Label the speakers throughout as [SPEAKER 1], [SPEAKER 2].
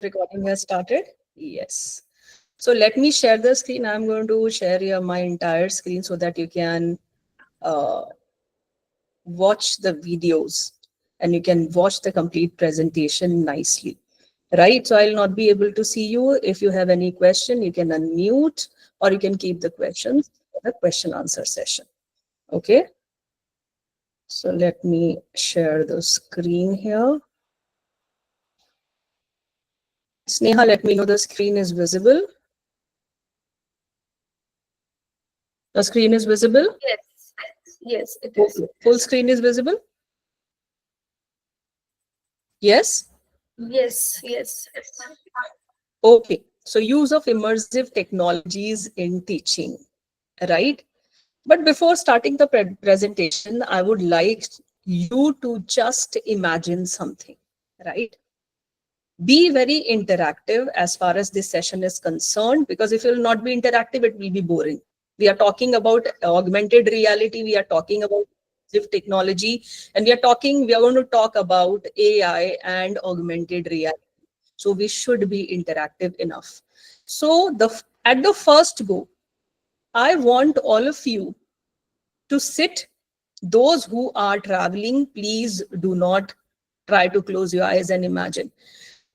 [SPEAKER 1] Recording has started. Yes. So let me share the screen. I'm going to share my entire screen so that you can uh, watch the videos and you can watch the complete presentation nicely. Right. So I'll not be able to see you. If you have any question, you can unmute or you can keep the questions for the question answer session. Okay. So let me share the screen here. Sneha, let me know the screen is visible. The screen is visible?
[SPEAKER 2] Yes. Yes, it is.
[SPEAKER 1] Okay. Full screen is visible? Yes?
[SPEAKER 2] Yes, yes.
[SPEAKER 1] Okay. So use of immersive technologies in teaching, right? But before starting the presentation, I would like you to just imagine something, right? Be very interactive as far as this session is concerned, because if it will not be interactive, it will be boring. We are talking about augmented reality, we are talking about technology, and we are going to talk about AI and augmented reality. So we should be interactive enough. So at the first go, I want all of you to sit. Those who are traveling, please do not try to close your eyes and imagine.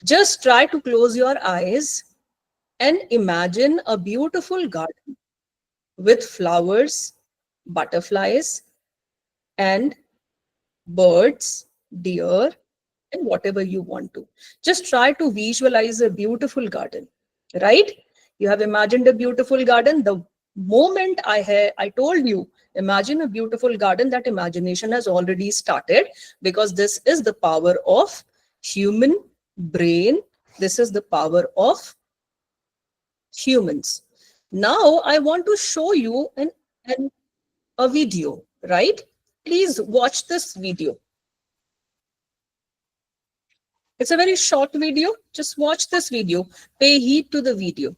[SPEAKER 1] Just try to close your eyes and imagine a beautiful garden with flowers, butterflies, and birds, deer, and whatever you want to. Just try to visualize a beautiful garden, right? You have imagined a beautiful garden. The moment I told you, imagine a beautiful garden, that imagination has already started, because this is the power of human brain. This is the power of humans. Now I want to show you a video, right? Please watch this video. It's a very short video. Just watch this video. Pay heed to the video.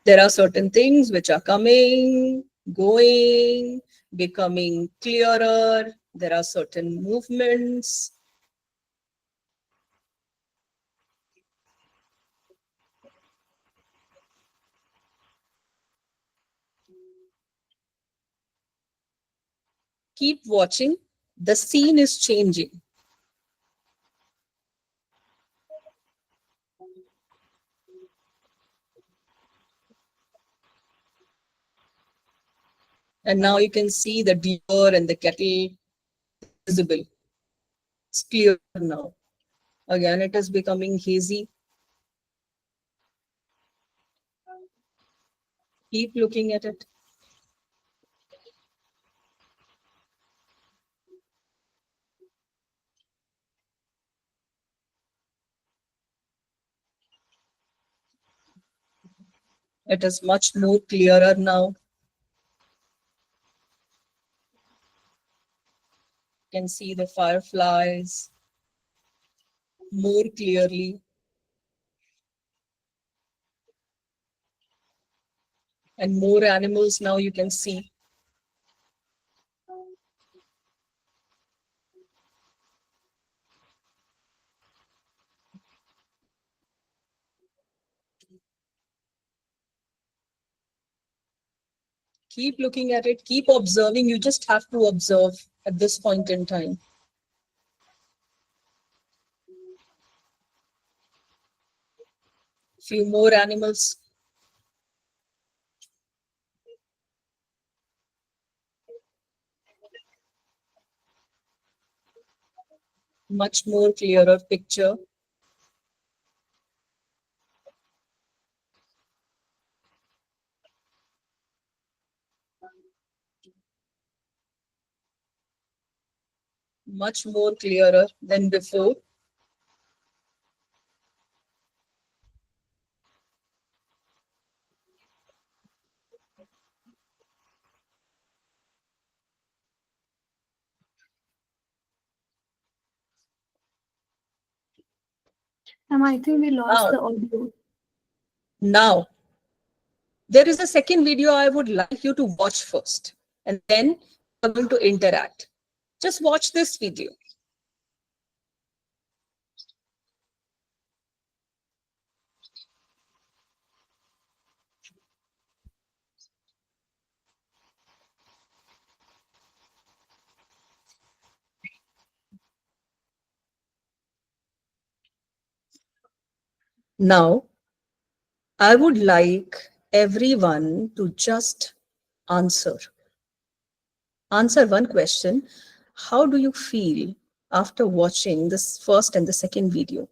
[SPEAKER 1] There are certain things which are coming, going, becoming clearer. There are certain movements. Keep watching. The scene is changing. And now you can see the deer and the kettle visible. It's clear now. Again, it is becoming hazy. Keep looking at it. It is much more clearer now. You can see the fireflies more clearly. And more animals now you can see. Keep looking at it, keep observing. You just have to observe at this point in time. Few more animals. Much more clearer picture. Much more clearer than before.
[SPEAKER 2] I think we lost the audio.
[SPEAKER 1] Now, there is a second video I would like you to watch first, and then we're going to interact. Just watch this video. Now, I would like everyone to just answer. Answer one question. How do you feel after watching this first and the second video?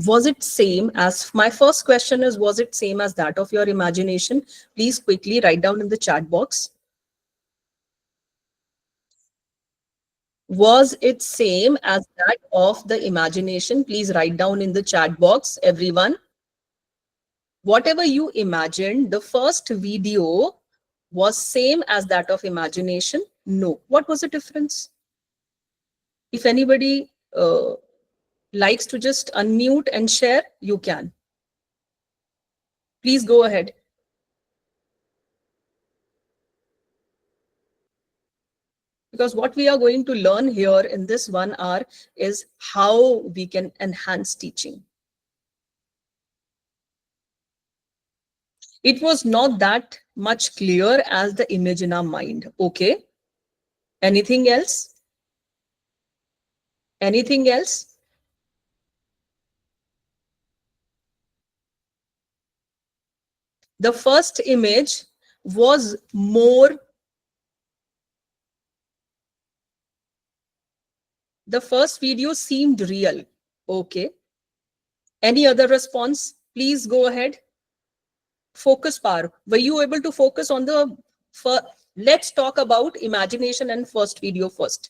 [SPEAKER 1] Was it same as, my first question is, was it same as that of your imagination? Please quickly write down in the chat box. Was it same as that of the imagination? Please write down in the chat box, everyone. Whatever you imagined, the first video was same as that of imagination? No. What was the difference? If anybody likes to just unmute and share, you can. Please go ahead. Because what we are going to learn here in this 1 hour is how we can enhance teaching. It was not that much clear as the image in our mind. Okay. Anything else? Anything else? The first image was more. The first video seemed real. Okay. Any other response? Please go ahead. Focus power. Were you able to focus on the first? Let's talk about imagination and first video first.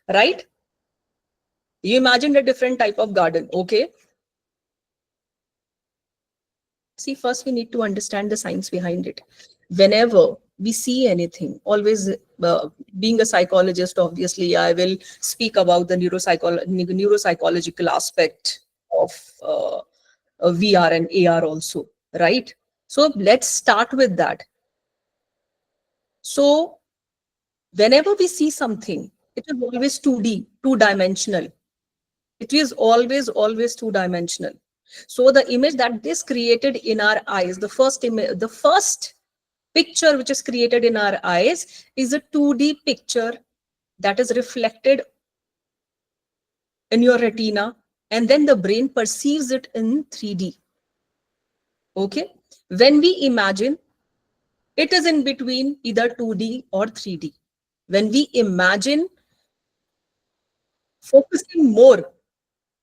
[SPEAKER 1] Right? You imagined a different type of garden. Okay. See, first we need to understand the science behind it. Whenever we see anything, always being a psychologist, obviously, I will speak about the neuropsychological aspect of VR and AR also, right? So let's start with that. So whenever we see something, it is always 2D, two-dimensional. It is always two-dimensional. So the image that this created in our eyes, the first image, the first picture which is created in our eyes is a 2D picture that is reflected in your retina, and then the brain perceives it in 3D. Okay. When we imagine, it is in between either 2D or 3D. When we imagine focusing more,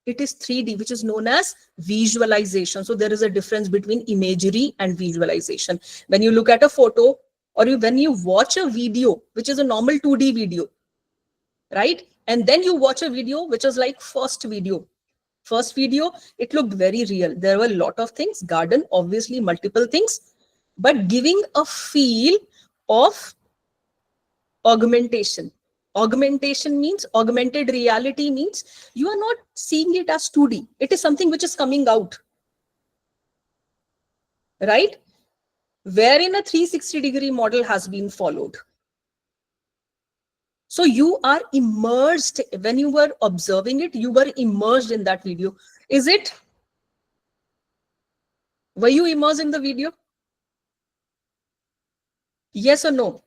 [SPEAKER 1] it is 3D, which is known as visualization. So there is a difference between imagery and visualization. When you look at a photo, or when you watch a video, which is a normal 2D video, right? And then you watch a video, which is like first video. First video, it looked very real. There were a lot of things, garden, obviously multiple things, but giving a feel of augmentation. Augmentation means, augmented reality means you are not seeing it as 2D. It is something which is coming out, right? Wherein a 360-degree model has been followed. So you are immersed. When you were observing it, you were immersed in that video. Is it? Were you immersed in the video? Yes or no?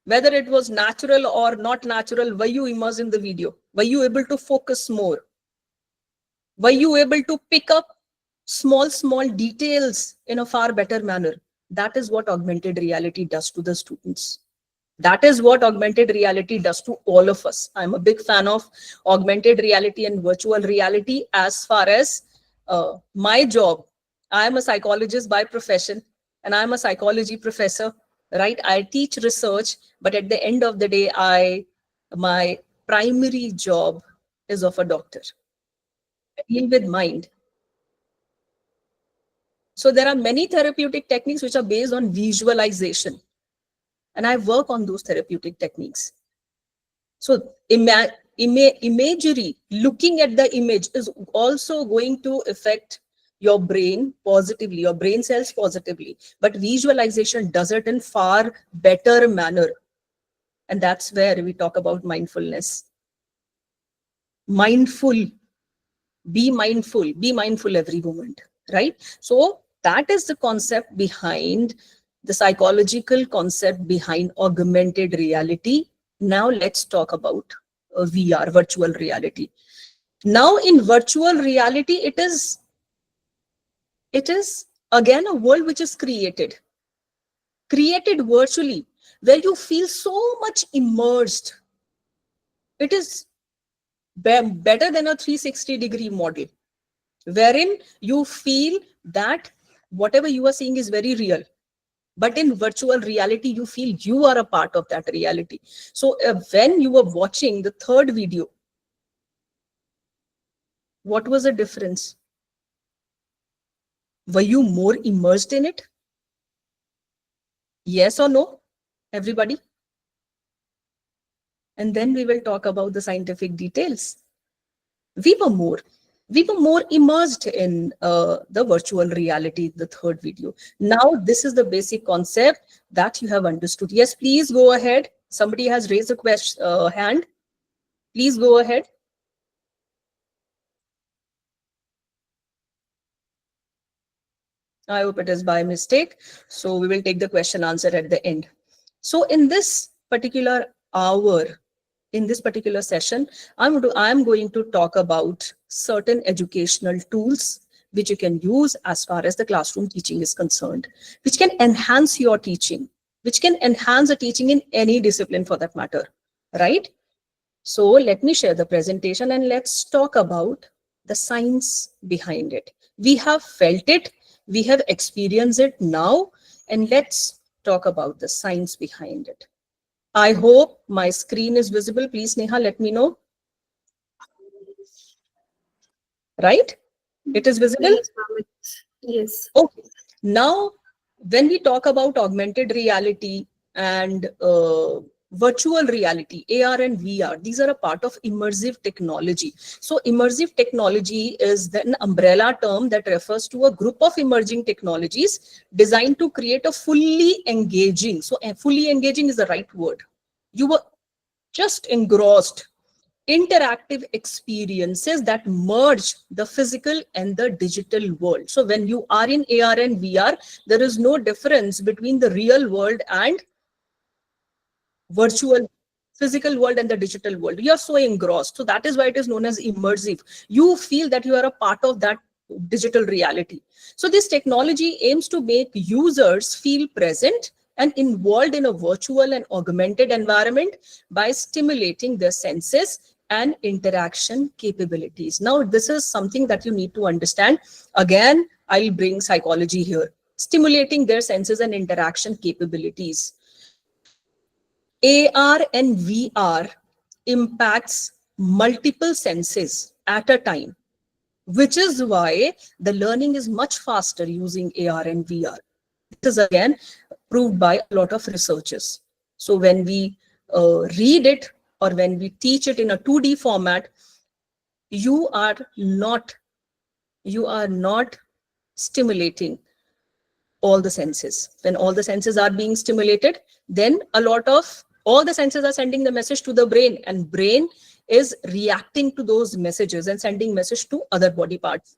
[SPEAKER 1] Whether it was natural or not natural, were you immersed in the video? Were you able to focus more? Were you able to pick up small details in a far better manner? That is what augmented reality does to the students. That is what augmented reality does to all of us. I'm a big fan of augmented reality and virtual reality. As far as my job, I'm a psychologist by profession, and I'm a psychology professor, right? I teach research, but at the end of the day, my primary job is of a doctor. I deal with mind. So there are many therapeutic techniques which are based on visualization, and I work on those therapeutic techniques. So imagery, looking at the image, is also going to affect your brain positively, your brain cells positively. But visualization does it in far better manner. And that's where we talk about mindfulness. Mindful, be mindful every moment, right? So that is the concept behind, the psychological concept behind augmented reality. Now let's talk about VR, virtual reality. Now in virtual reality, it is again a world which is created virtually, where you feel so much immersed. It is better than a 360-degree model, wherein you feel that whatever you are seeing is very real. But in virtual reality, you feel you are a part of that reality. So when you were watching the third video, what was the difference? Were you more immersed in it? Yes or no, everybody? And then we will talk about the scientific details. We were more we were more immersed in the virtual reality, the third video. Now this is the basic concept that you have understood. Yes, please go ahead. Somebody has raised a question, hand. Please go ahead. I hope it is by mistake. So we will take the question answer at the end. So in this particular hour, in this particular session, I'm going to talk about certain educational tools which you can use as far as the classroom teaching is concerned, which can enhance your teaching, which can enhance the teaching in any discipline for that matter, right? So let me share the presentation and let's talk about the science behind it. We have felt it, we have experienced it now, and let's talk about the science behind it. I hope my screen is visible. Please, Neha, let me know. Right? It is visible?
[SPEAKER 2] Yes, ma'am. Yes.
[SPEAKER 1] Okay. Now, when we talk about augmented reality and virtual reality, AR and VR, these are a part of immersive technology. So immersive technology is an umbrella term that refers to a group of emerging technologies designed to create a fully engaging. So fully engaging is the right word. You were just engrossed, interactive experiences that merge the physical and the digital world. So when you are in AR and VR, there is no difference between the real world and virtual, physical world and the digital world. You are so engrossed. So that is why it is known as immersive. You feel that you are a part of that digital reality. So this technology aims to make users feel present and involved in a virtual and augmented environment by stimulating their senses and interaction capabilities. Now, this is something that you need to understand. Again, I'll bring psychology here. Stimulating their senses and interaction capabilities. AR and VR impacts multiple senses at a time, which is why the learning is much faster using AR and VR. This is again proved by a lot of researchers. So when we read it or when we teach it in a 2D format, you are not stimulating all the senses. When all the senses are being stimulated, then all the senses are sending the message to the brain, and brain is reacting to those messages and sending message to other body parts.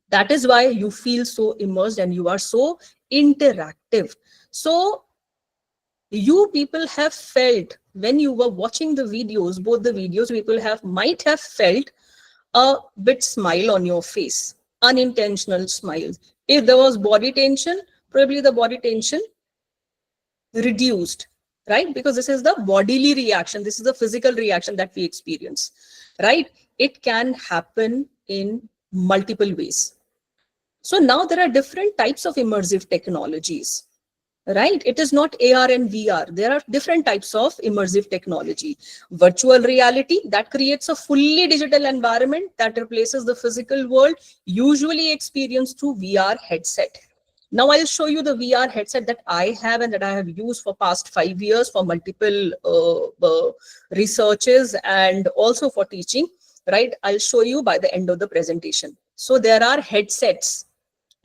[SPEAKER 1] That is why you feel so immersed and you are so interactive. So you people have felt, when you were watching the videos, both the videos, people might have felt a bit smile on your face, unintentional smiles. If there was body tension, probably the body tension reduced, right? Because this is the bodily reaction, this is the physical reaction that we experience, right? It can happen in multiple ways. So now there are different types of immersive technologies, right? It is not AR and VR. There are different types of immersive technology. Virtual reality, that creates a fully digital environment that replaces the physical world, usually experienced through VR headset. Now I'll show you the VR headset that I have and that I have used for past 5 years for multiple researches and also for teaching, right? I'll show you by the end of the presentation. So there are headsets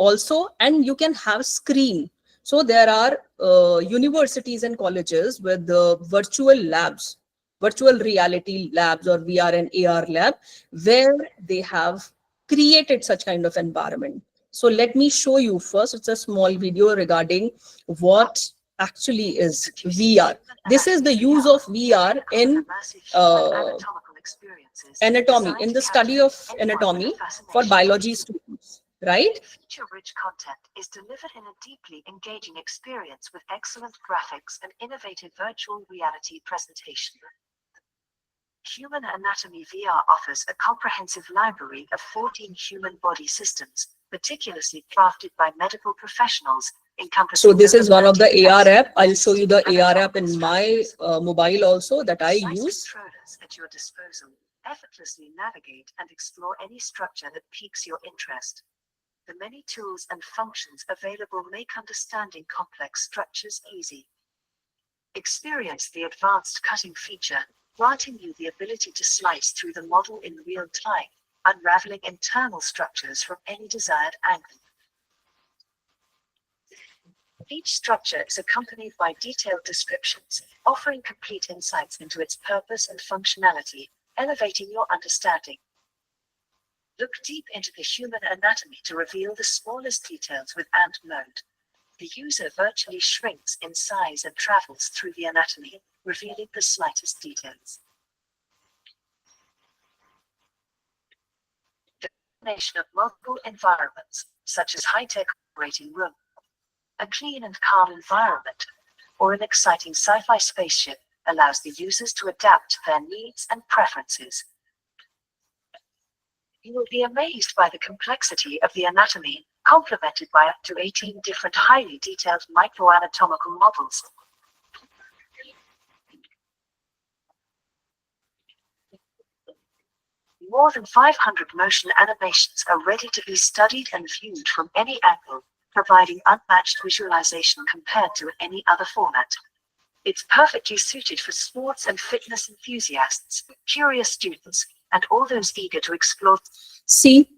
[SPEAKER 1] also, and you can have screen. So there are universities and colleges with the virtual labs, virtual reality labs or VR and AR lab, where they have created such kind of environment. So let me show you first. It's a small video regarding what actually is VR. This is the use of VR in anatomy, in the study of anatomy for biology students, right?
[SPEAKER 3] Feature-rich content is delivered in a deeply engaging experience with excellent graphics and innovative virtual reality presentation. Human Anatomy VR offers a comprehensive library of 14 human body systems, meticulously crafted by medical professionals.
[SPEAKER 1] So this is one of the AR app. I'll show you the AR app in my mobile also that I use.
[SPEAKER 3] At your disposal, effortlessly navigate and explore any structure that piques your interest. The many tools and functions available make understanding complex structures easy. Experience the advanced cutting feature, granting you the ability to slice through the model in real time, unraveling internal structures from any desired angle. Each structure is accompanied by detailed descriptions, offering complete insights into its purpose and functionality, elevating your understanding. Look deep into the human anatomy to reveal the smallest details with Ant Mode. The user virtually shrinks in size and travels through the anatomy, revealing the slightest details. The combination of multiple environments, such as high-tech operating room, a clean and calm environment, or an exciting sci-fi spaceship, allows the users to adapt to their needs and preferences. You will be amazed by the complexity of the anatomy, complemented by up to 18 different highly detailed microanatomical models. More than 500 motion animations are ready to be studied and viewed from any angle, providing unmatched visualization compared to any other format. It's perfectly suited for sports and fitness enthusiasts, curious students, and all those eager to explore.
[SPEAKER 1] See,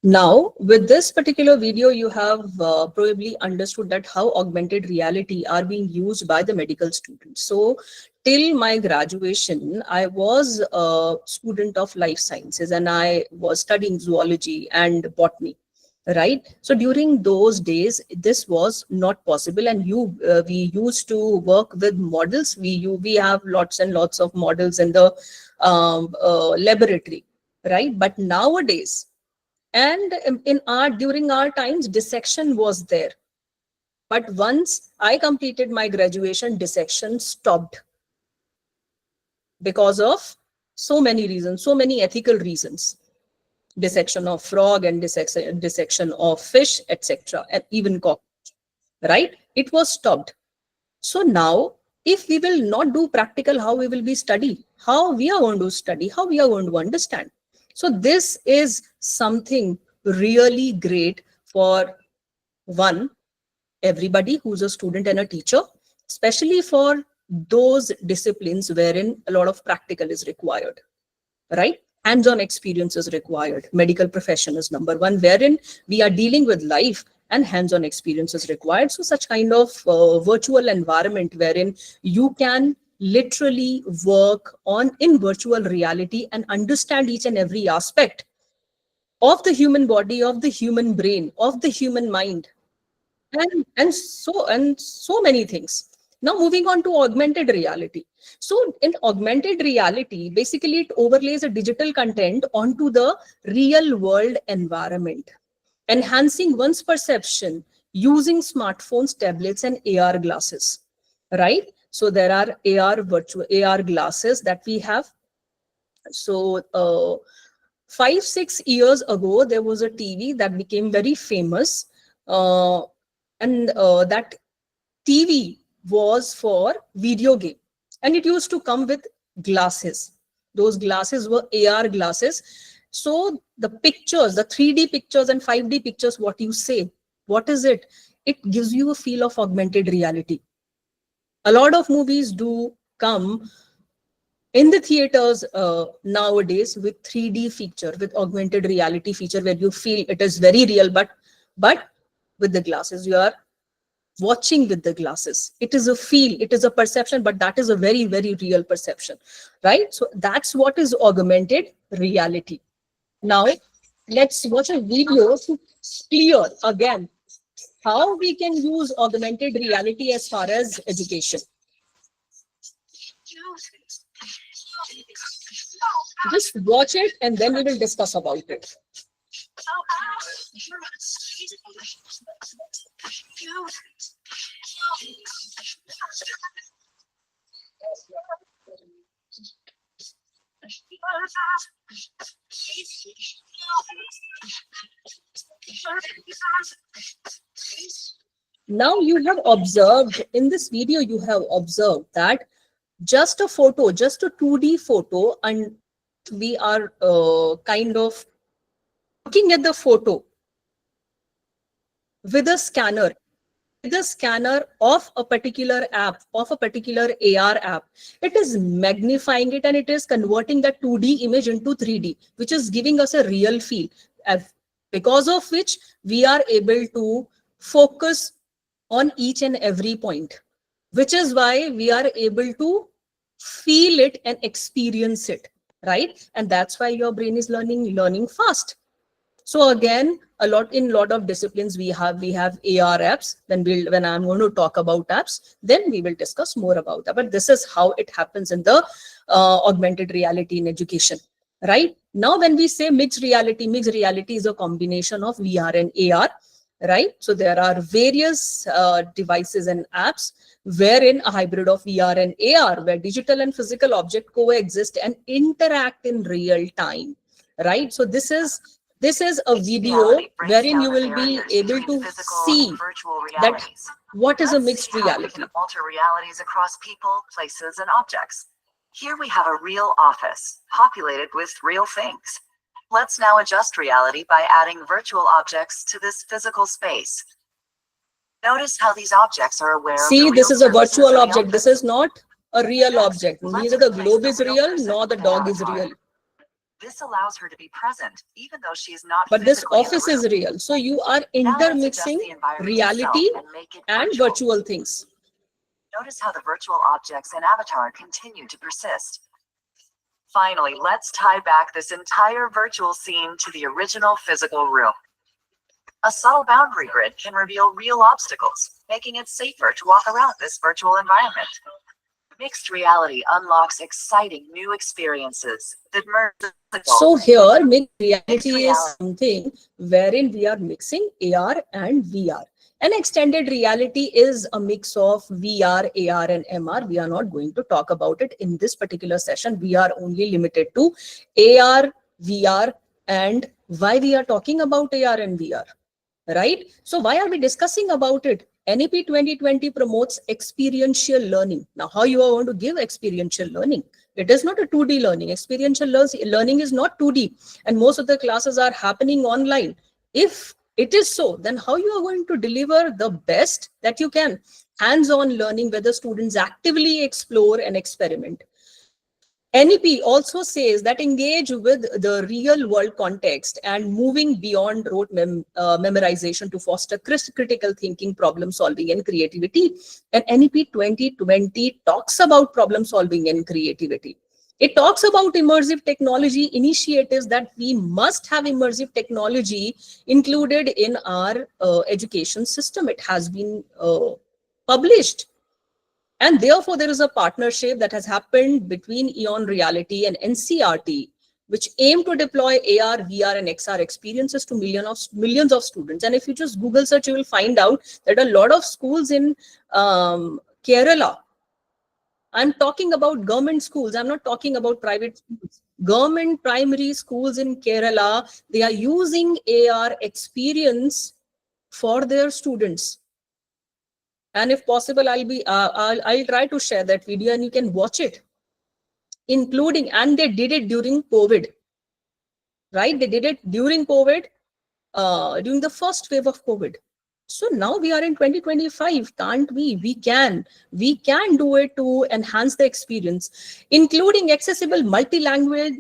[SPEAKER 1] now with this particular video, you have probably understood that how augmented reality are being used by the medical students. So till my graduation, I was a student of life sciences and I was studying zoology and botany. Right. So during those days, this was not possible, and we used to work with models. We have lots and lots of models in the laboratory, right? But nowadays, and in our during our times, dissection was there. But once I completed my graduation, dissection stopped because of so many reasons, so many ethical reasons. Dissection of frog and dissection of fish, etc., and even cockroach, right? It was stopped. So now, if we will not do practical, how we will be study? How we are going to study? How we are going to understand? So this is something really great for everybody who's a student and a teacher, especially for those disciplines wherein a lot of practical is required, right? Hands-on experience is required. Medical profession is number one, wherein we are dealing with life, and hands-on experience is required. So such kind of virtual environment wherein you can literally work on in virtual reality and understand each and every aspect of the human body, of the human brain, of the human mind, and so many things. Now moving on to augmented reality. So in augmented reality, basically it overlays a digital content onto the real world environment, enhancing one's perception using smartphones, tablets, and AR glasses, right? So there are virtual AR glasses that we have. So 5-6 years ago, there was a TV that became very famous, uh, and that TV was for video game, and it used to come with glasses. Those glasses were AR glasses. So the pictures, the 3D pictures and 5D pictures, what you say, what is it? It gives you a feel of augmented reality. A lot of movies do come in the theaters nowadays with 3D feature, with augmented reality feature, where you feel it is very real, but with the glasses you are watching with the glasses. It is a feel, it is a perception, but that is a very, very real perception, right? So that's what is augmented reality. Now, let's watch a video to clear again how we can use augmented reality as far as education. Just watch it and then we will discuss about it. Now you have observed in this video, you have observed that just a photo, just a 2D photo, and we are kind of looking at the photo with a scanner of a particular app, of a particular AR app. It is magnifying it and it is converting that 2D image into 3D, which is giving us a real feel, because of which we are able to focus on each and every point, which is why we are able to feel it and experience it, right? And that's why your brain is learning fast. So again, in lot of disciplines, we have AR apps. When I'm going to talk about apps, then we will discuss more about that. But this is how it happens in the augmented reality in education, right? Now, when we say mixed reality is a combination of VR and AR, right? So there are various devices and apps wherein a hybrid of VR and AR, where digital and physical object coexist and interact in real time, right? So this is a video wherein you will be able to see that what is a mixed reality.
[SPEAKER 3] Alter realities across people, places, and objects. Here we have a real office, populated with real things. Let's now adjust reality by adding virtual objects to this physical space. Notice how these objects are aware of the real
[SPEAKER 1] this is a
[SPEAKER 3] surfaces
[SPEAKER 1] virtual
[SPEAKER 3] of the
[SPEAKER 1] object. This is not a real object.
[SPEAKER 3] Let's
[SPEAKER 1] Neither the
[SPEAKER 3] replace
[SPEAKER 1] globe
[SPEAKER 3] the
[SPEAKER 1] is
[SPEAKER 3] real
[SPEAKER 1] real,
[SPEAKER 3] person
[SPEAKER 1] nor the
[SPEAKER 3] with an
[SPEAKER 1] dog is
[SPEAKER 3] avatar.
[SPEAKER 1] real.
[SPEAKER 3] This allows her to be present, even though she is not
[SPEAKER 1] But this
[SPEAKER 3] physically in the
[SPEAKER 1] office is
[SPEAKER 3] room.
[SPEAKER 1] real. So you are
[SPEAKER 3] Now let's adjust
[SPEAKER 1] intermixing
[SPEAKER 3] the environment
[SPEAKER 1] reality
[SPEAKER 3] itself and make it
[SPEAKER 1] and virtual things.
[SPEAKER 3] Notice how the virtual objects and avatar continue to persist. Finally, let's tie back this entire virtual scene to the original physical room. A subtle boundary grid can reveal real obstacles, making it safer to walk around this virtual environment. Mixed reality unlocks exciting new experiences that merge the
[SPEAKER 1] So here, mixed reality is something wherein we are mixing AR and VR. And extended reality is a mix of VR, AR, and MR. We are not going to talk about it in this particular session. We are only limited to AR, VR, and why we are talking about AR and VR, right? So why are we discussing about it? NEP 2020 promotes experiential learning. Now, how you are going to give experiential learning? It is not a 2D learning. Experiential learning is not 2D, and most of the classes are happening online. If it is so, then how you are going to deliver the best that you can? Hands-on learning, where the students actively explore and experiment. NEP also says that engage with the real world context and moving beyond rote memorization to foster critical thinking, problem solving, and creativity. And NEP 2020 talks about problem solving and creativity. It talks about immersive technology initiatives, that we must have immersive technology included in our education system. It has been published. And therefore, there is a partnership that has happened between Eon Reality and NCRT, which aim to deploy AR, VR, and XR experiences to millions of students. And if you just Google search, you will find out that a lot of schools in Kerala, I'm talking about government schools, I'm not talking about private schools, government primary schools in Kerala, they are using AR experience for their students. And if possible, I'll try to share that video and you can watch it, including, and they did it during COVID, right? They did it during COVID, during the first wave of COVID. So now we are in 2025, can't we? We can do it to enhance the experience, including accessible multilingual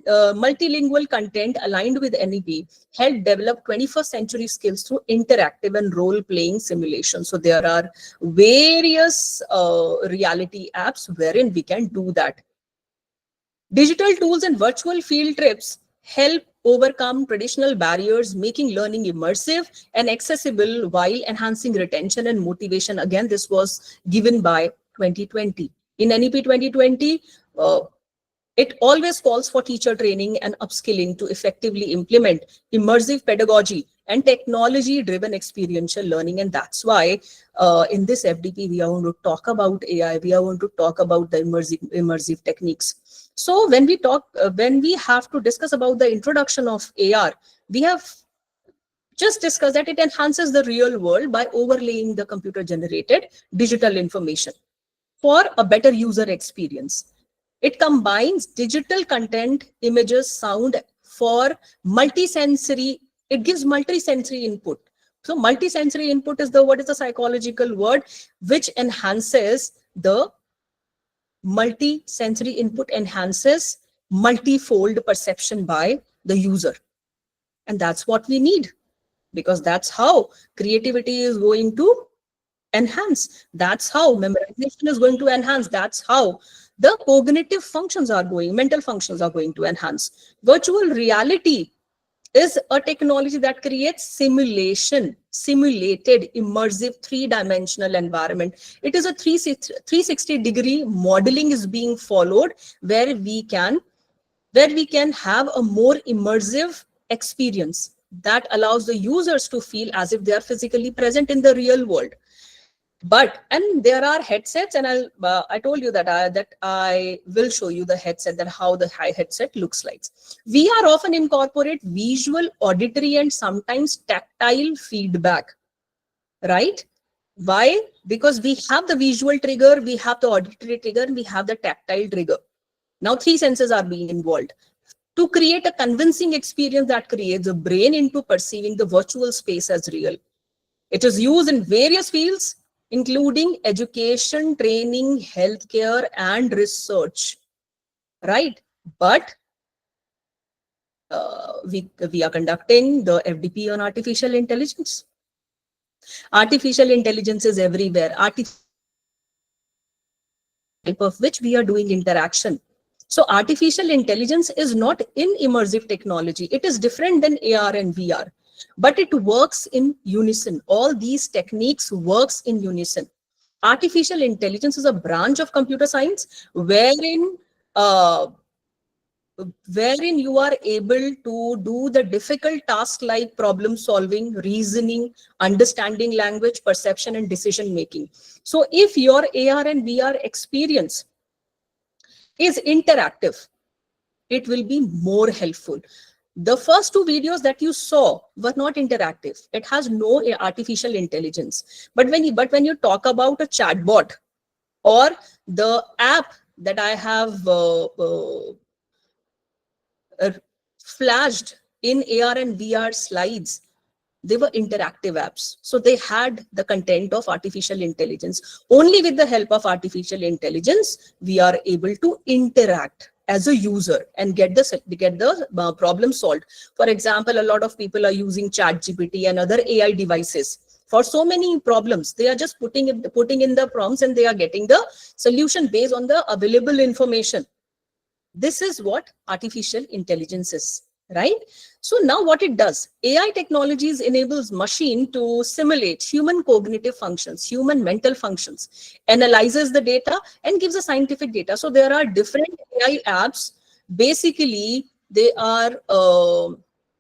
[SPEAKER 1] content aligned with NEP, help develop 21st century skills through interactive and role-playing simulation. So there are various reality apps wherein we can do that. Digital tools and virtual field trips help overcome traditional barriers, making learning immersive and accessible while enhancing retention and motivation. Again, this was given by 2020. In NEP 2020, it always calls for teacher training and upskilling to effectively implement immersive pedagogy and technology-driven experiential learning. And that's why in this FDP, we are going to talk about AI. We are going to talk about the immersive techniques. So when we have to discuss about the introduction of AR, we have just discussed that it enhances the real world by overlaying the computer-generated digital information for a better user experience. It combines digital content, images, sound for multisensory. It gives multisensory input. So multisensory input is what is the psychological word, which enhances the multi-sensory input, enhances multifold perception by the user. And that's what we need, because that's how creativity is going to enhance. That's how memorization is going to enhance. That's how the cognitive functions are going, mental functions are going to enhance. Virtual reality is a technology that creates simulated immersive three-dimensional environment. It is a 360-degree modeling is being followed where we can have a more immersive experience that allows the users to feel as if they are physically present in the real world. And there are headsets, and I told you that I will show you the headset, that how the headset looks like. VR often incorporate visual, auditory, and sometimes tactile feedback, right? Why? Because we have the visual trigger, we have the auditory trigger, and we have the tactile trigger. Now 3 senses are being involved to create a convincing experience that creates a brain into perceiving the virtual space as real. It is used in various fields, including education, training, healthcare, and research, right? But we are conducting the FDP on artificial intelligence. Artificial intelligence is everywhere. Of which we are doing interaction. So artificial intelligence is not in immersive technology. It is different than AR and VR, but it works in unison. All these techniques works in unison. Artificial intelligence is a branch of computer science wherein you are able to do the difficult tasks like problem solving, reasoning, understanding language, perception, and decision making. So if your AR and VR experience is interactive, it will be more helpful. The first 2 videos that you saw were not interactive. It has no artificial intelligence. But when you talk about a chatbot or the app that I have flashed in AR and VR slides, they were interactive apps. So they had the content of artificial intelligence. Only with the help of artificial intelligence, we are able to interact as a user and get the problem solved. For example, a lot of people are using ChatGPT and other AI devices for so many problems. They are just putting in the prompts and they are getting the solution based on the available information. This is what artificial intelligence is, right? So now what it does, AI technologies enables machine to simulate human cognitive functions, human mental functions, analyzes the data and gives a scientific data. So there are different AI apps. Basically, they are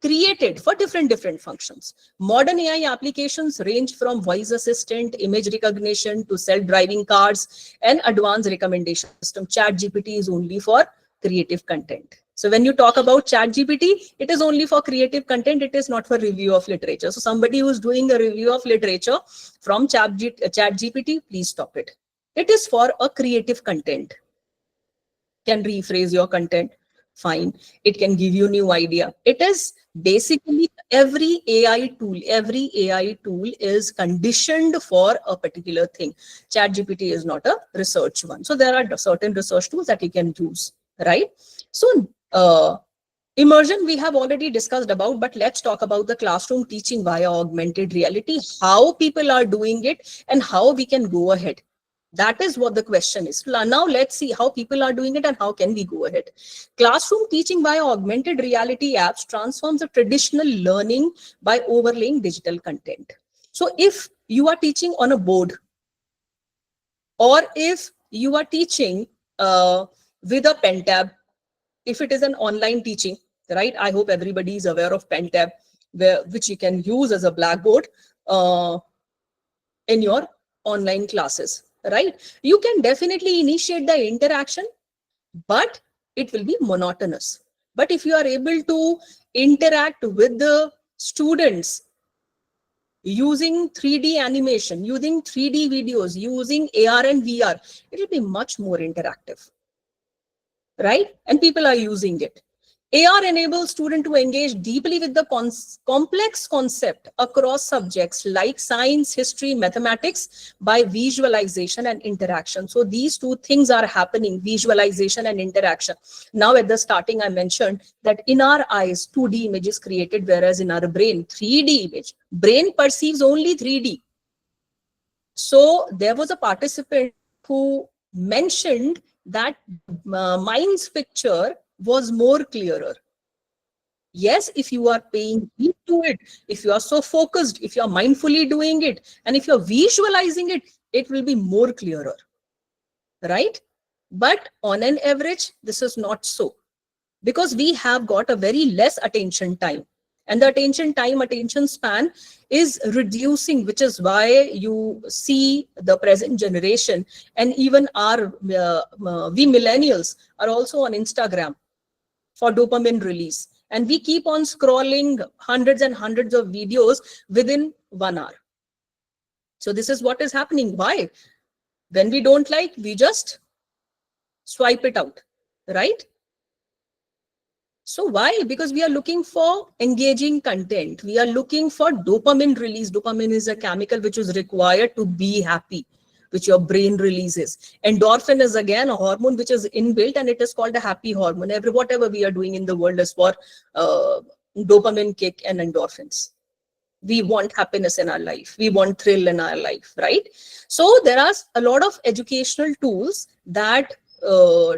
[SPEAKER 1] created for different functions. Modern AI applications range from voice assistant, image recognition to self-driving cars and advanced recommendation system. ChatGPT is only for creative content. So when you talk about ChatGPT, it is only for creative content. It is not for review of literature. So somebody who is doing a review of literature from ChatGPT, please stop it. It is for a creative content. Can rephrase your content. Fine. It can give you new idea. It is basically every AI tool is conditioned for a particular thing. ChatGPT is not a research one. So there are certain research tools that you can use, right? So immersion we have already discussed about, but let's talk about the classroom teaching via augmented reality, how people are doing it and how we can go ahead. That is what the question is. Now let's see how people are doing it and how can we go ahead. Classroom teaching via augmented reality apps transforms the traditional learning by overlaying digital content. So if you are teaching on a board, or if you are teaching with a pen tab, if it is an online teaching, right? I hope everybody is aware of pen tab, which you can use as a blackboard in your online classes, right? You can definitely initiate the interaction, but it will be monotonous. But if you are able to interact with the students using 3D animation, using 3D videos, using AR and VR, it will be much more interactive, right? And people are using it. AR enables students to engage deeply with the complex concept across subjects like science, history, mathematics by visualization and interaction. So these two things are happening, visualization and interaction. Now at the starting, I mentioned that in our eyes, 2D image is created, whereas in our brain, 3D image. Brain perceives only 3D. So there was a participant who mentioned that mind's picture was more clearer. Yes, if you are paying heed to it, if you are so focused, if you are mindfully doing it, and if you're visualizing it, it will be more clearer, right? But on an average, this is not so, because we have got a very less attention time. And the attention span is reducing, which is why you see the present generation and even we millennials are also on Instagram for dopamine release. And we keep on scrolling hundreds and hundreds of videos within 1 hour. So this is what is happening. Why? When we don't like, we just swipe it out, right? So why? Because we are looking for engaging content. We are looking for dopamine release. Dopamine is a chemical which is required to be happy, which your brain releases. Endorphin is again a hormone which is inbuilt, and it is called a happy hormone. Whatever we are doing in the world is for dopamine kick and endorphins. We want happiness in our life. We want thrill in our life, right? So there are a lot of educational tools that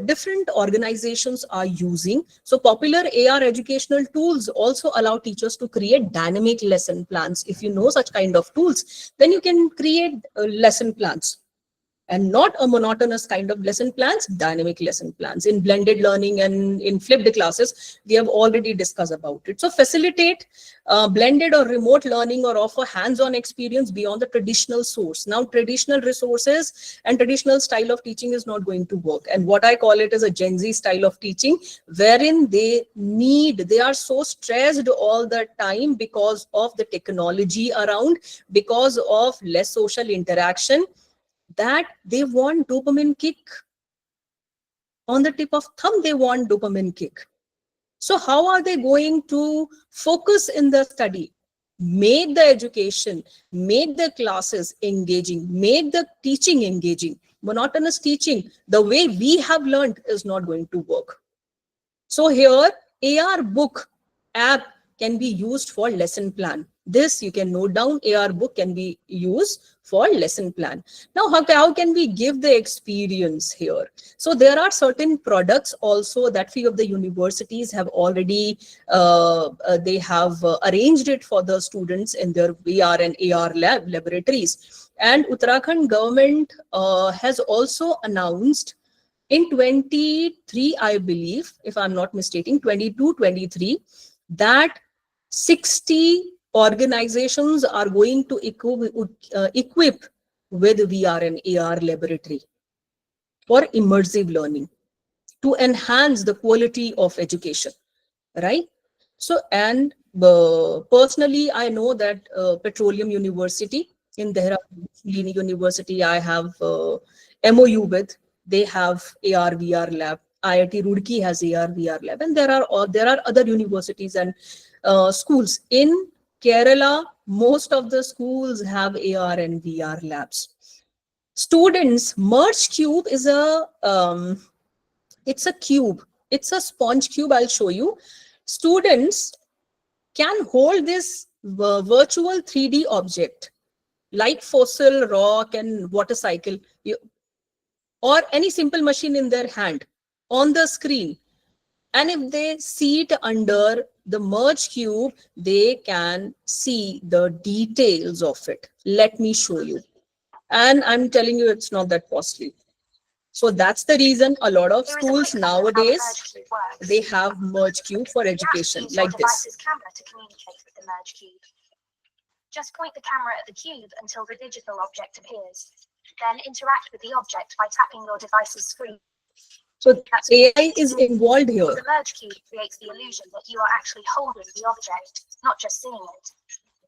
[SPEAKER 1] different organizations are using. So popular AR educational tools also allow teachers to create dynamic lesson plans. If you know such kind of tools, then you can create lesson plans, and not a monotonous kind of lesson plans, dynamic lesson plans. In blended learning and in flipped classes, we have already discussed about it. So facilitate blended or remote learning or offer hands-on experience beyond the traditional source. Now, traditional resources and traditional style of teaching is not going to work. And what I call it is a Gen Z style of teaching, wherein they are so stressed all the time because of the technology around, because of less social interaction, that they want dopamine kick on the tip of thumb. They want dopamine kick. So how are they going to focus in the study, make the education, make the classes engaging, make the teaching engaging? Monotonous teaching, the way we have learned, is not going to work. So here, AR book app can be used for lesson plan. This you can note down. AR book can be used for lesson plan. Now, how can we give the experience here? So there are certain products also that few of the universities have already, they have arranged it for the students in their VR and AR laboratories. And Uttarakhand government has also announced in 23, I believe, if I'm not mistaken, 22, 23, that 60 organizations are going to equip with VR and AR laboratory for immersive learning to enhance the quality of education, right? So, and personally, I know that Petroleum University in Dehradun University, I have MOU with. They have AR VR lab. IIT Roorkee has AR VR lab, and there are other universities and schools in Kerala. Most of the schools have AR and VR labs. Students, Merge Cube is it's a cube. It's a sponge cube. I'll show you. Students can hold this virtual 3D object like fossil, rock, and water cycle, or any simple machine in their hand on the screen. And if they see it under the merge cube, they can see the details of it. Let me show you. And I'm telling you, it's not that costly. So that's the reason a lot of schools nowadays, they have merge cube for education like this.
[SPEAKER 4] Camera to communicate with the merge cube. Just point the camera at the cube until the digital object appears. Then interact with the object by tapping your device's screen.
[SPEAKER 1] So AI is involved here.
[SPEAKER 4] The merge cube creates the illusion that you are actually holding the object, not just seeing it.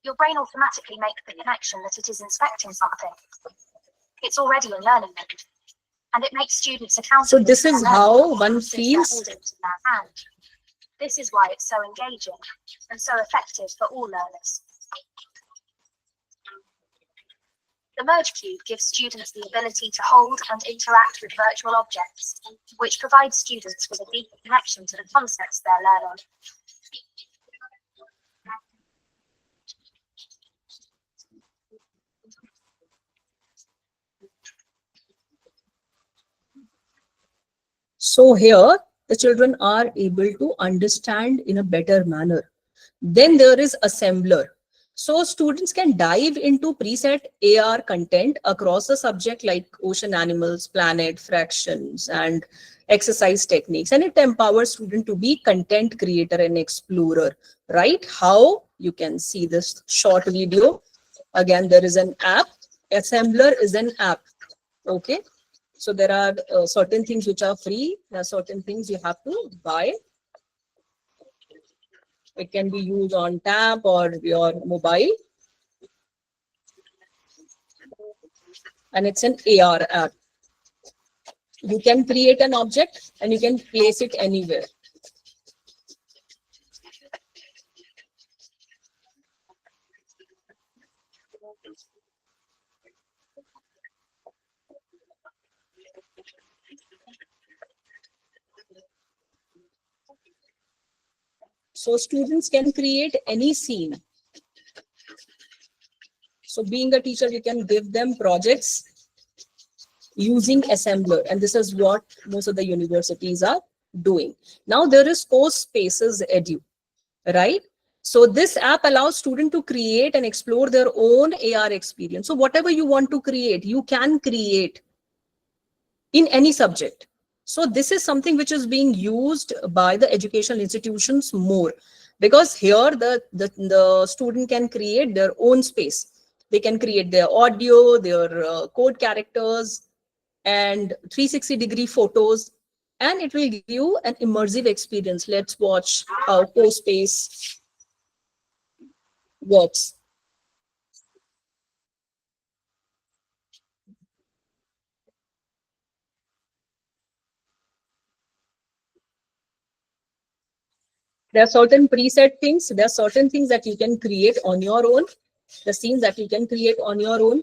[SPEAKER 4] Your brain automatically makes the connection that it is inspecting something. It's already in learning mode, and it makes students accountable.
[SPEAKER 1] So this is how one feels.
[SPEAKER 4] This is why it's so engaging and so effective for all learners. The Merge Cube gives students the ability to hold and interact with virtual objects, which provides students with a deeper connection to the concepts they're learning.
[SPEAKER 1] So here, the children are able to understand in a better manner. Then there is assembler. So students can dive into preset AR content across the subject like ocean animals, planet, fractions, and exercise techniques. And it empowers students to be content creator and explorer, right? How? You can see this short video. Again, there is an app. Assembler is an app, okay? So there are certain things which are free. There are certain things you have to buy. It can be used on tab or your mobile. And it's an AR app. You can create an object and you can place it anywhere. So students can create any scene. So being a teacher, you can give them projects using assembler. And this is what most of the universities are doing. Now there is Course Spaces Edu, right? So this app allows students to create and explore their own AR experience. So whatever you want to create, you can create in any subject. So this is something which is being used by the educational institutions more, because here the student can create their own space. They can create their audio, their code characters, and 360-degree photos, and it will give you an immersive experience. Let's watch how CoSpace works. There are certain preset things. There are certain things that you can create on your own. The scenes that you can create on your own.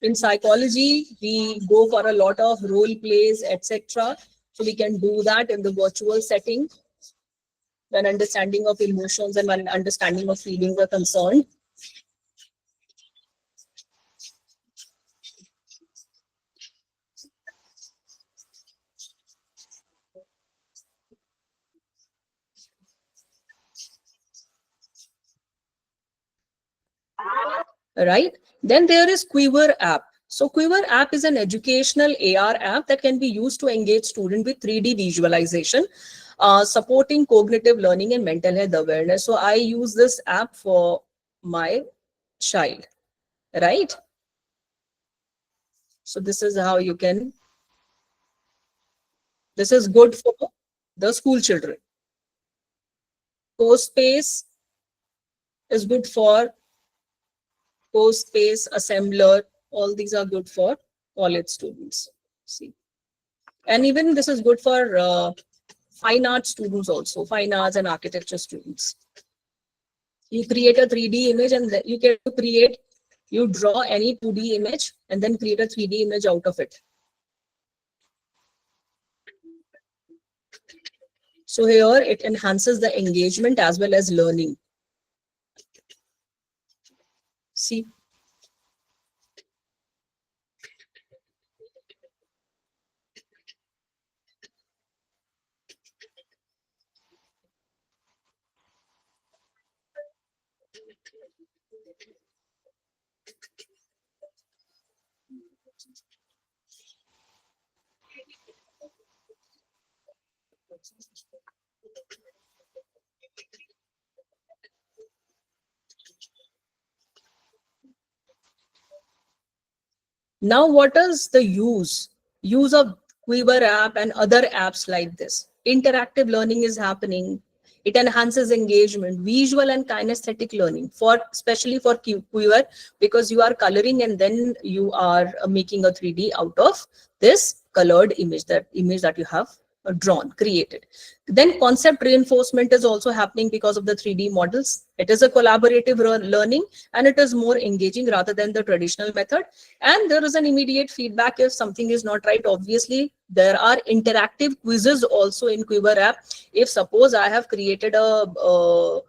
[SPEAKER 1] In psychology, we go for a lot of role plays, etc. So we can do that in the virtual setting when understanding of emotions and when understanding of feelings are concerned. Right? Then there is Quiver app. So Quiver app is an educational AR app that can be used to engage students with 3D visualization, supporting cognitive learning and mental health awareness. So I use this app for my child, right? So this is how you can, this is good for the school children. CoSpace is good for CoSpace, Assembler, all these are good for college students. See. And even this is good for fine art students also, fine arts and architecture students. You create a 3D image and then you get to create, you draw any 2D image and then create a 3D image out of it. So here it enhances the engagement as well as learning. See. Now, what is the use of Quiver app and other apps like this? Interactive learning is happening. It enhances engagement, visual and kinesthetic learning, for especially for Quiver, because you are coloring and then you are making a 3D out of this colored image, that you have drawn, created. Then concept reinforcement is also happening because of the 3D models. It is a collaborative learning and it is more engaging rather than the traditional method. And there is an immediate feedback if something is not right. Obviously, there are interactive quizzes also in Quiver app. If suppose I have created a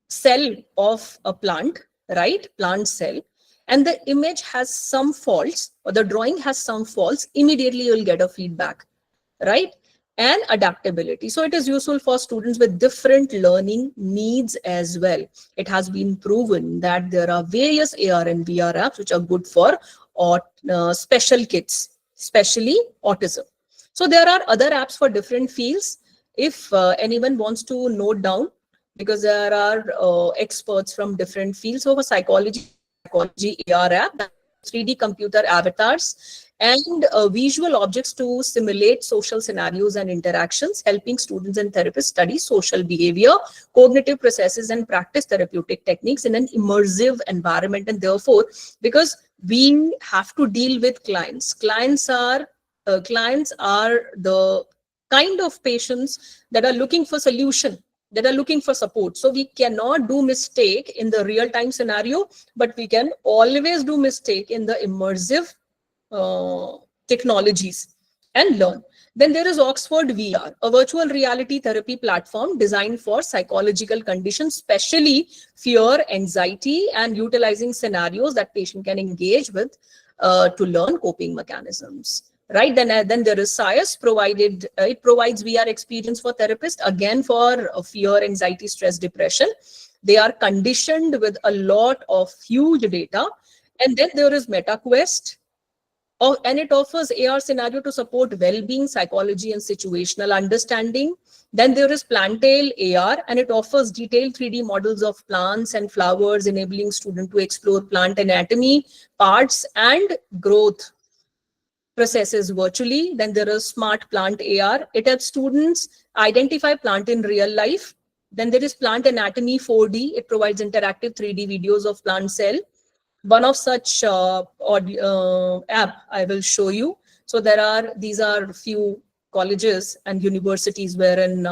[SPEAKER 1] cell of a plant, right? Plant cell, and the image has some faults or the drawing has some faults, immediately you will get a feedback, right? And adaptability. So it is useful for students with different learning needs as well. It has been proven that there are various AR and VR apps which are good for special kids, especially autism. So there are other apps for different fields. If anyone wants to note down, because there are experts from different fields. So for psychology AR app, 3D computer avatars, and visual objects to simulate social scenarios and interactions, helping students and therapists study social behavior, cognitive processes, and practice therapeutic techniques in an immersive environment. And therefore, because we have to deal with clients, clients are the kind of patients that are looking for solution, that are looking for support. So we cannot do mistake in the real-time scenario, but we can always do mistake in the immersive technologies and learn. Then there is Oxford VR, a virtual reality therapy platform designed for psychological conditions, especially fear, anxiety, and utilizing scenarios that patient can engage with to learn coping mechanisms. Right, then there is SciAS, it provides VR experience for therapists, again for fear, anxiety, stress, depression. They are conditioned with a lot of huge data. And then there is MetaQuest, and it offers AR scenario to support well-being, psychology, and situational understanding. Then there is Plantail AR, and it offers detailed 3D models of plants and flowers, enabling students to explore plant anatomy, parts, and growth processes virtually. Then there is Smart Plant AR. It helps students identify plant in real life. Then there is Plant Anatomy 4D. It provides interactive 3D videos of plant cell. One of such app I will show you. So these are few colleges and universities wherein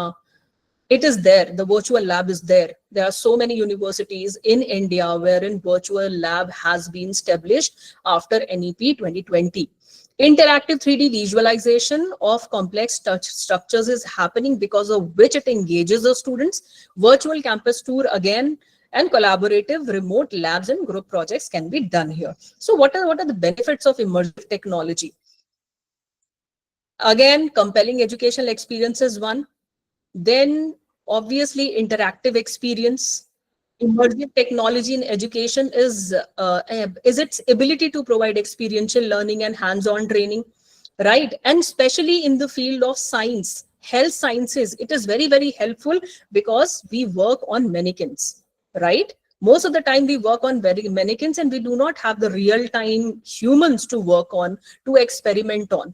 [SPEAKER 1] it is there, the virtual lab is there. There are so many universities in India wherein virtual lab has been established after NEP 2020. Interactive 3D visualization of complex structures is happening, because of which it engages the students. Virtual campus tour again, and collaborative remote labs and group projects can be done here. So what are the benefits of immersive technology? Again, compelling educational experience is one. Then obviously interactive experience. Immersive technology in education is its ability to provide experiential learning and hands-on training, right? And especially in the field of science, health sciences, it is very, very helpful because we work on mannequins, right? Most of the time we work on mannequins and we do not have the real-time humans to work on, to experiment on.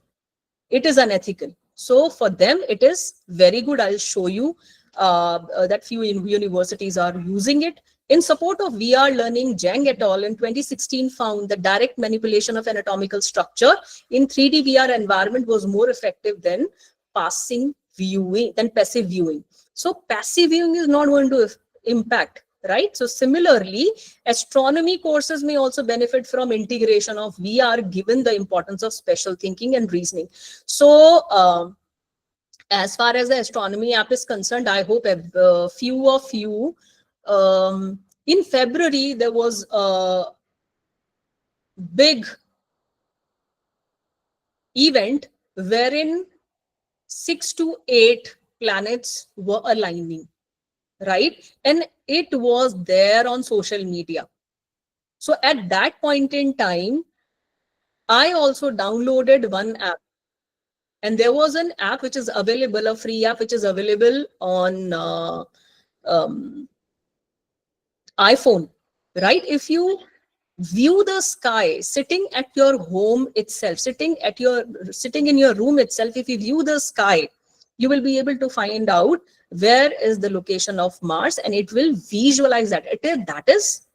[SPEAKER 1] It is unethical. So for them, it is very good. I'll show you that few universities are using it. In support of VR learning, Zhang et al. In 2016 found that direct manipulation of anatomical structure in 3D VR environment was more effective than passive viewing. So passive viewing is not going to impact, right? So similarly, astronomy courses may also benefit from integration of VR given the importance of special thinking and reasoning. So as far as the astronomy app is concerned, I hope a few of you, in February, there was a big event wherein 6 to 8 planets were aligning, right? And it was there on social media. So at that point in time, I also downloaded one app. And there was an app which is available, a free app which is available on iPhone, right? If you view the sky sitting at your home itself, sitting in your room itself, if you view the sky, you will be able to find out where is the location of Mars, and it will visualize that. That is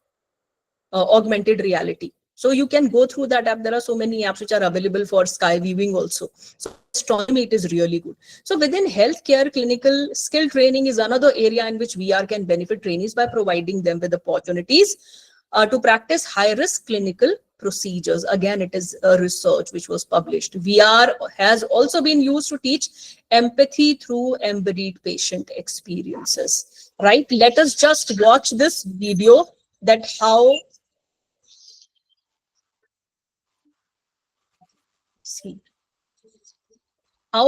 [SPEAKER 1] augmented reality. So you can go through that app. There are so many apps which are available for sky viewing also. So astronomy, it is really good. So within healthcare, clinical skill training is another area in which VR can benefit trainees by providing them with opportunities to practice high-risk clinical procedures. Again, it is a research which was published. VR has also been used to teach empathy through embodied patient experiences, right? Let us just watch this video that how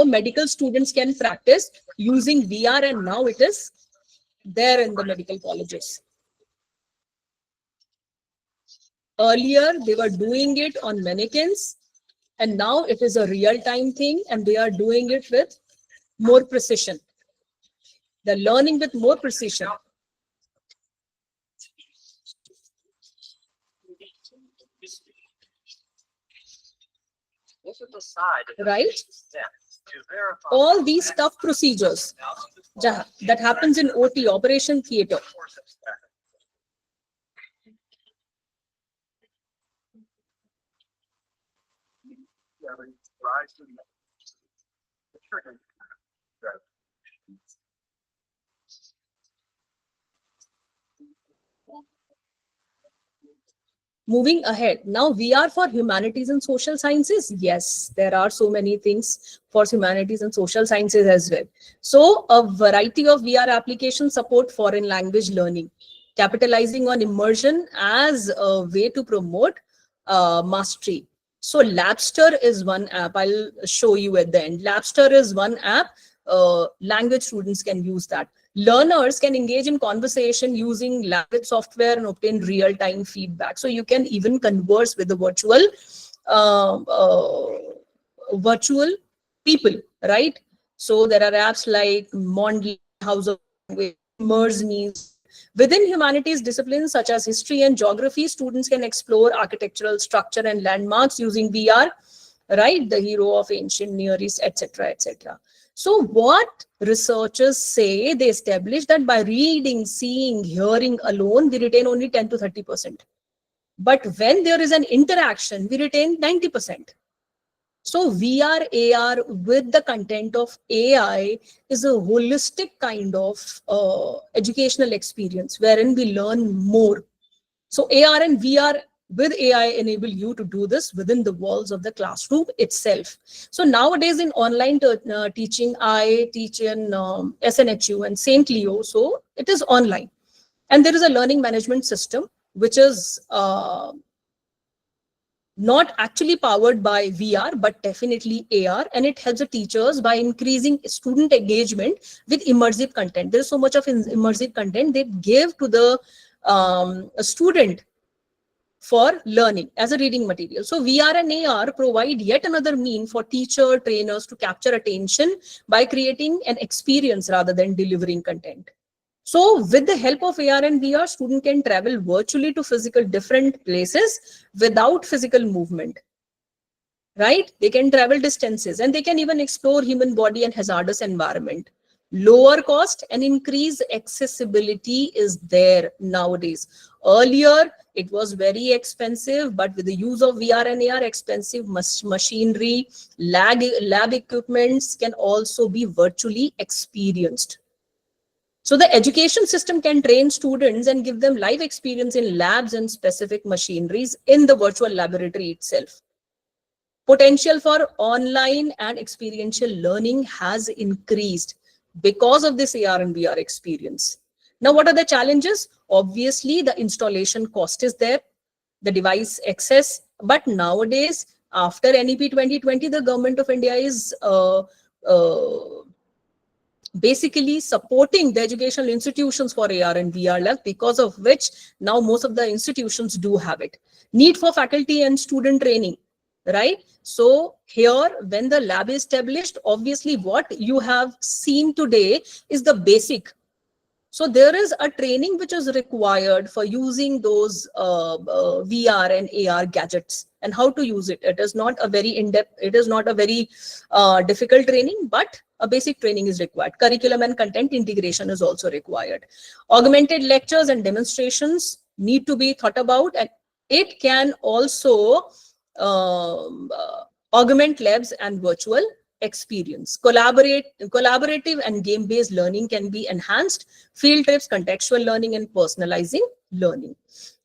[SPEAKER 1] medical students can practice using VR, and now it is there in the medical colleges. Earlier, they were doing it on mannequins, and now it is a real-time thing, and they are doing it with more precision. They're learning with more precision. Right? All these tough procedures that happens in OT, operation theater. Moving ahead, now VR for humanities and social sciences. Yes, there are so many things for humanities and social sciences as well. So a variety of VR applications support foreign language learning, capitalizing on immersion as a way to promote mastery. So Labster is one app. I'll show you at the end. Labster is one app. Language students can use that. Learners can engage in conversation using language software and obtain real-time feedback. So you can even converse with the virtual people, right? So there are apps like Mondly, House of Language, Immerse Me. Within humanities disciplines such as history and geography, students can explore architectural structure and landmarks using VR, right? The hero of ancient Near East, etc., etc. So what researchers say, they establish that by reading, seeing, hearing alone, we retain only 10 to 30%. But when there is an interaction, we retain 90%. So VR, AR with the content of AI is a holistic kind of educational experience wherein we learn more. So AR and VR with AI enable you to do this within the walls of the classroom itself. So nowadays in online teaching, I teach in SNHU and St. Leo. So it is online. And there is a learning management system, which is not actually powered by VR, but definitely AR. And it helps the teachers by increasing student engagement with immersive content. There's so much of immersive content they give to the student for learning as a reading material. So VR and AR provide yet another mean for teacher trainers to capture attention by creating an experience rather than delivering content. So with the help of AR and VR, student can travel virtually to different places without physical movement, right? They can travel distances and they can even explore human body and hazardous environment. lower cost and increased accessibility is there nowadays. Earlier, it was very expensive, but with the use of VR and AR, expensive machinery, lab equipments can also be virtually experienced. So the education system can train students and give them live experience in labs and specific machineries in the virtual laboratory itself. Potential for online and experiential learning has increased because of this AR and VR experience. Now, what are the challenges? Obviously, the installation cost is there, the device access. But nowadays, after NEP 2020, the government of India is basically supporting the educational institutions for AR and VR labs, because of which now most of the institutions do have it. Need for faculty and student training, right? So here, when the lab is established, obviously what you have seen today is the basic. So there is a training which is required for using those VR and AR gadgets and how to use it. It is not a very in-depth, it is not a very difficult training, but a basic training is required. Curriculum and content integration is also required. Augmented lectures and demonstrations need to be thought about, and it can also augment labs and virtual experience. Collaborative and game-based learning can be enhanced. Field trips, contextual learning, and personalizing learning.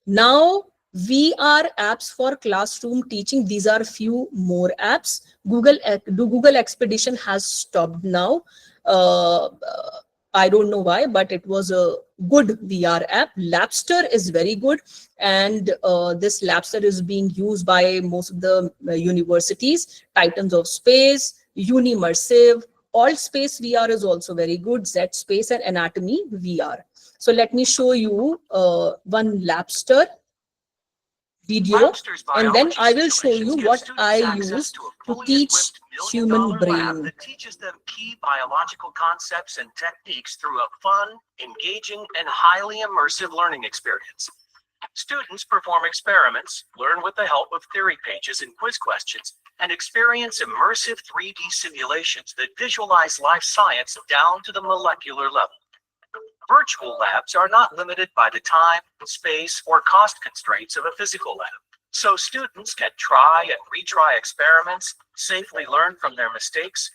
[SPEAKER 1] Now, VR apps for classroom teaching. These are few more apps. Google Expedition has stopped now. I don't know why, but it was a good VR app. Labster is very good, and this Labster is being used by most of the universities. Titans of Space, Unimmersive, Alt Space VR is also very good. Z Space and Anatomy VR. So let me show you one Labster video, and then I will show you what I use to teach human brain.
[SPEAKER 5] That teaches them key biological concepts and techniques through a fun, engaging, and highly immersive learning experience. Students perform experiments, learn with the help of theory pages and quiz questions, and experience immersive 3D simulations that visualize life science down to the molecular level. Virtual labs are not limited by the time, space, or cost constraints of a physical lab. So students can try and retry experiments, safely learn from their mistakes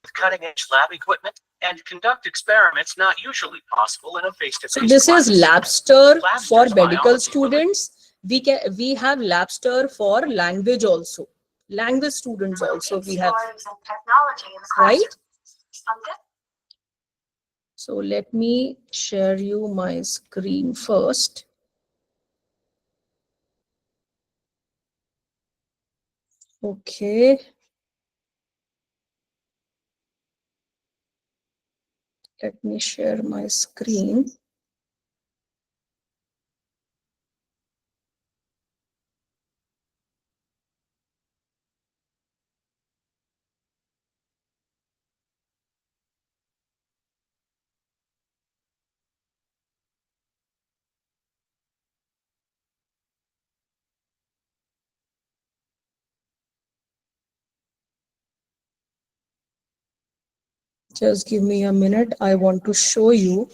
[SPEAKER 5] with cutting-edge lab equipment, and conduct experiments not usually possible in a face-to-face
[SPEAKER 1] So this
[SPEAKER 5] class.
[SPEAKER 1] is Labster for
[SPEAKER 5] Labster's
[SPEAKER 1] medical
[SPEAKER 5] biology
[SPEAKER 1] students. We have Labster for language also. Language students also we have, right? So let me share you my screen first. Okay. Let me share my screen. Just give me a minute. I want to show you.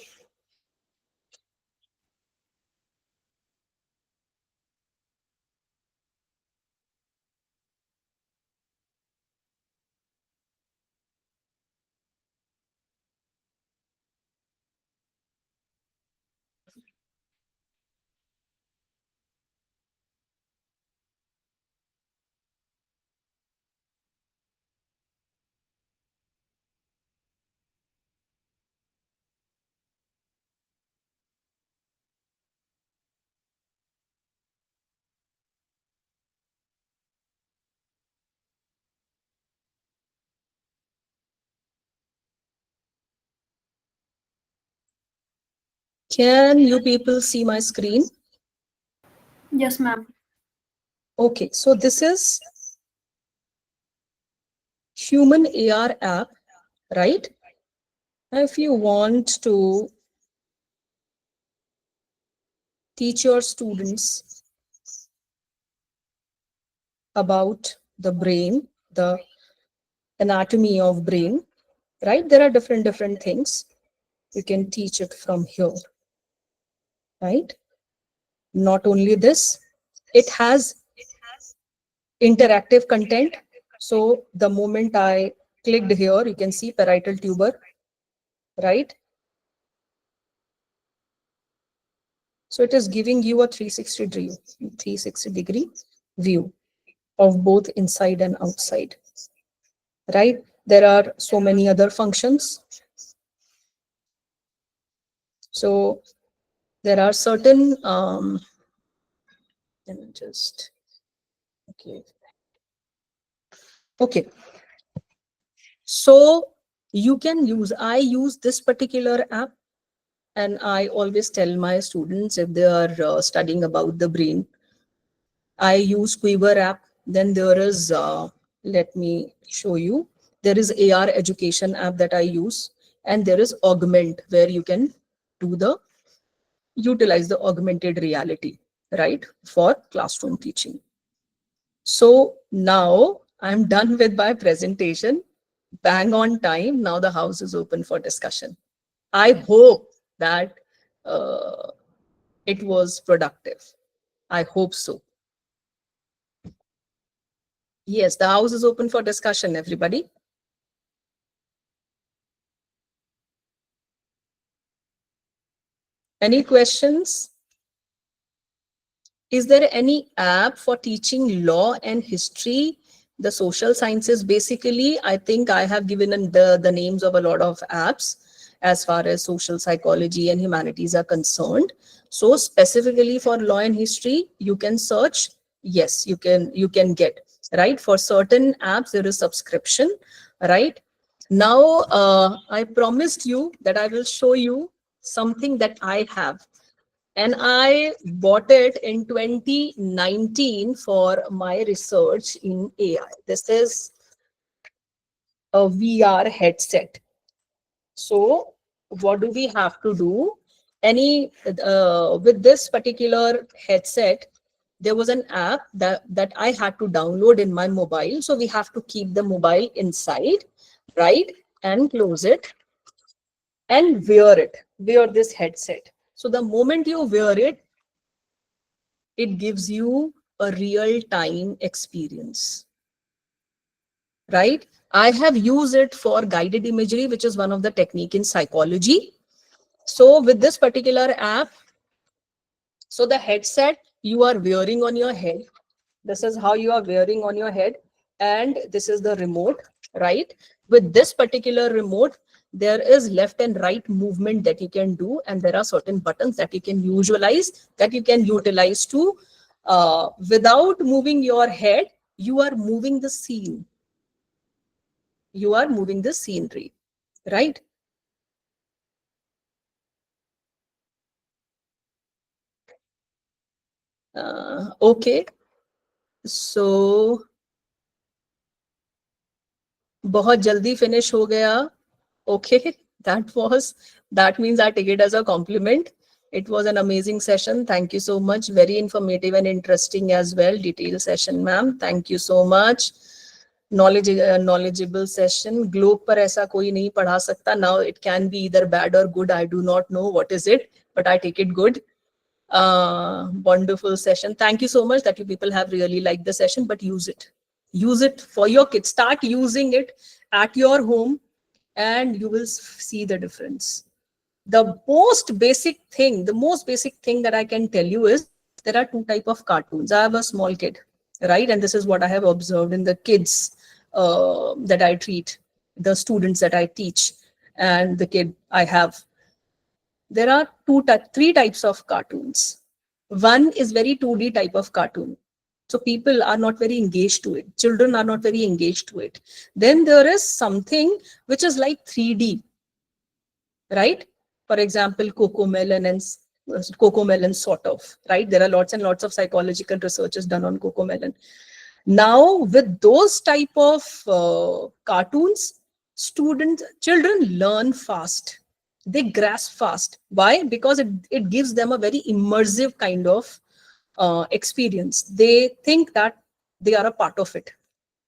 [SPEAKER 1] Can you people see my screen?
[SPEAKER 2] Yes, ma'am.
[SPEAKER 1] Okay, so this is human AR app, right? If you want to teach your students about the brain, the anatomy of brain, right? There are different things. You can teach it from here, right? Not only this, it has interactive content. So the moment I clicked here, you can see parietal tuber, right? So it is giving you a 360 degree view of both inside and outside, right? There are so many other functions. So there are certain, let me just, okay. Okay. So you can use, I use this particular app, and I always tell my students if they are studying about the brain, I use Quiver app. Then there is, let me show you, there is AR education app that I use, and there is Augment, where you can do the, utilize the augmented reality, right, for classroom teaching. So now I'm done with my presentation, bang on time. Now the house is open for discussion. I hope that it was productive. I hope so. Yes, the house is open for discussion, everybody. Any questions? Is there any app for teaching law and history, the social sciences? Basically, I think I have given the names of a lot of apps as far as social psychology and humanities are concerned. So specifically for law and history, you can search. Yes, you can get, right? For certain apps, there is subscription, right? Now, I promised you that I will show you something that I have. And I bought it in 2019 for my research in AI. This is a VR headset. So what do we have to do? With this particular headset, there was an app that I had to download in my mobile. So we have to keep the mobile inside, right? And close it and wear this headset. So the moment you wear it, it gives you a real-time experience, right? I have used it for guided imagery, which is one of the technique in psychology. So with this particular app, so the headset you are wearing on your head, this is how you are wearing on your head, and this is the remote, right? With this particular remote, there is left and right movement that you can do, and there are certain buttons that you can utilize to, without moving your head, you are moving the scene. You are moving the scenery, right? Okay. So बहुत जल्दी finish हो गया. Okay, that means I take it as a compliment. It was an amazing session. Thank you so much. Very informative and interesting as well. Detailed session, ma'am. Thank you so much. Knowledgeable session. Globe पर ऐसा कोई नहीं पढ़ा सकता. Now it can be either bad or good. I do not know what is it, but I take it good. Wonderful session. Thank you so much that you people have really liked the session, but use it. Use it for your kids. Start using it at your home and you will see the difference. The most basic thing that I can tell you is there are two types of cartoons. I have a small kid, right? And this is what I have observed in the kids that I treat, the students that I teach, and the kid I have. There are three types of cartoons. One is very 2D type of cartoon. So people are not very engaged to it. Children are not very engaged to it. Then there is something which is like 3D, right? For example, Cocomelon sort of, right? There are lots and lots of psychological researches done on Cocomelon. Now, with those type of cartoons, children learn fast. They grasp fast. Why? Because it gives them a very immersive kind of experience. They think that they are a part of it.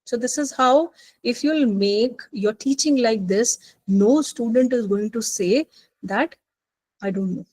[SPEAKER 1] So this is how, if you'll make your teaching like this, no student is going to say that I don't know.